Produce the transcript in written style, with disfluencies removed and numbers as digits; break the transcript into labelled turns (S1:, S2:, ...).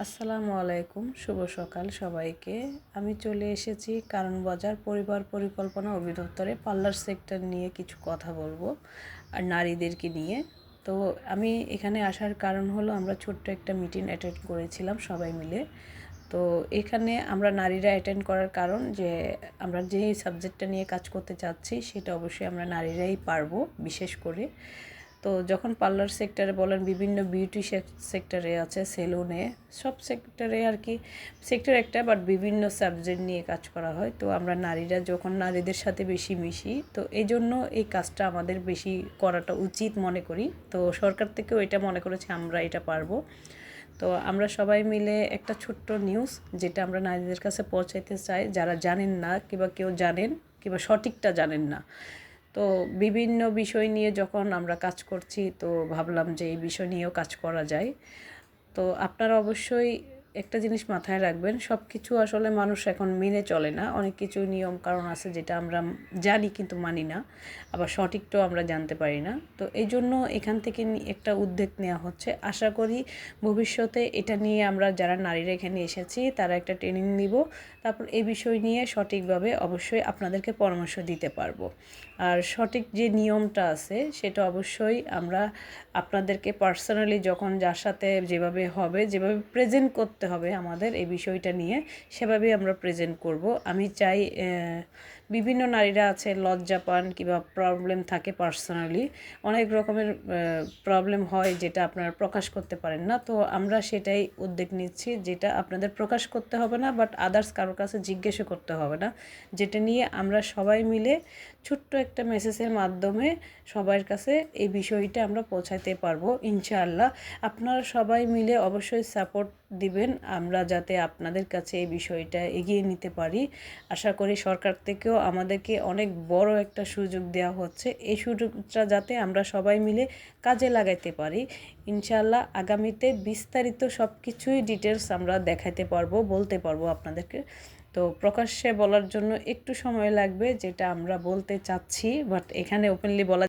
S1: আসসালামু আলাইকুম, শুভ সকাল সবাইকে। আমি চলে এসেছি কারণ বাজার পরিবার পরিকল্পনা অধিদপ্তরে পার্লার সেক্টর নিয়ে কিছু কথা বলবো আর নারীদেরকে নিয়ে। তো আমি এখানে আসার কারণ হলো আমরা ছোট্ট একটা মিটিং অ্যাটেন্ড করেছিলাম সবাই মিলে। তো এখানে আমরা নারীরা অ্যাটেন্ড করার কারণ যে আমরা যেই সাবজেক্টটা নিয়ে কাজ করতে চাচ্ছি সেটা অবশ্যই আমরা নারীরাই পারবো বিশেষ করে। তো যখন পার্লার সেক্টরে বলেন বিভিন্ন বিউটি সেক্টরে আছে, সেলুনে, সব সেক্টরে আর কি সেক্টর একটা, বাট বিভিন্ন সাবজেক্ট নিয়ে কাজ করা হয়। তো আমরা নারীরা যখন নারীদের সাথে বেশি মিশি, তো এই জন্য এই কাজটা আমাদের বেশি করাটা উচিত মনে করি। তো সরকার থেকেও এটা মনে করেছে আমরা এটা পারবো। তো আমরা সবাই মিলে একটা ছোট্ট নিউজ যেটা আমরা নারীদের কাছে পৌঁছাইতে চাই, যারা জানেন না কিংবা কেউ জানেন কিংবা সঠিকটা জানেন না। তো বিভিন্ন বিষয় নিয়ে যখন আমরা কাজ করছি, তো ভাবলাম যে এই বিষয় নিয়েও কাজ করা যায়। তো আপনারা অবশ্যই একটা জিনিস মাথায় রাখবেন, সব কিছু আসলে মানুষ এখন মেনে চলে না। অনেক কিছু নিয়ম কারণ আছে যেটা আমরা জানি কিন্তু মানি না, আবার সঠিকটাও আমরা জানতে পারি না। তো এই জন্য এখান থেকে একটা উদ্যোগ নেওয়া হচ্ছে। আশা করি ভবিষ্যতে এটা নিয়ে আমরা যারা নারীরা এখানে এসেছি তারা একটা ট্রেনিং নিব, তারপর এই বিষয় নিয়ে সঠিকভাবে অবশ্যই আপনাদেরকে পরামর্শ দিতে পারবো। আর সঠিক যে নিয়মটা আছে সেটা অবশ্যই আমরা আপনাদেরকে পার্সোনালি যখন যার সাথে যেভাবে হবে, যেভাবে প্রেজেন্ট করতে হবে আমাদের এই বিষয়টা নিয়ে, সেভাবেই আমরা প্রেজেন্ট করব। আমি চাই বিভিন্ন নারীরা আছে লজ্জা পান কিংবা প্রবলেম থাকে পার্সোনালি, অনেক রকমের প্রবলেম হয় যেটা আপনারা প্রকাশ করতে পারেন না। তো আমরা সেটাই উদ্যোগ নিচ্ছি, যেটা আপনাদের প্রকাশ করতে হবে না, বাট আদার্স কারোর কাছে জিজ্ঞেসও করতে হবে না, যেটা নিয়ে আমরা সবাই মিলে ছোট্ট একটা মেসেজের মাধ্যমে সবার কাছে এই বিষয়টা আমরা পৌঁছাতে পারবো ইনশাআল্লাহ। আপনারা সবাই মিলে অবশ্যই সাপোর্ট দিবেন আমরা যাতে আপনাদের কাছে এই বিষয়টা এগিয়ে নিতে পারি। আশা করি সরকার থেকেও আমাদেরকে অনেক বড় একটা সুযোগ দেওয়া হচ্ছে, এই সুযোগটা যাতে আমরা সবাই মিলে কাজে লাগাইতে পারি। ইনশাআল্লাহ আগামীতে বিস্তারিত সব কিছুই ডিটেলস আমরা দেখাতে পারবো, বলতে পারবো আপনাদেরকে। তো প্রকাশ্যে বলার জন্য একটু সময় লাগবে, যেটা আমরা বলতে চাচ্ছি, বাট এখানে ওপেনলি বলা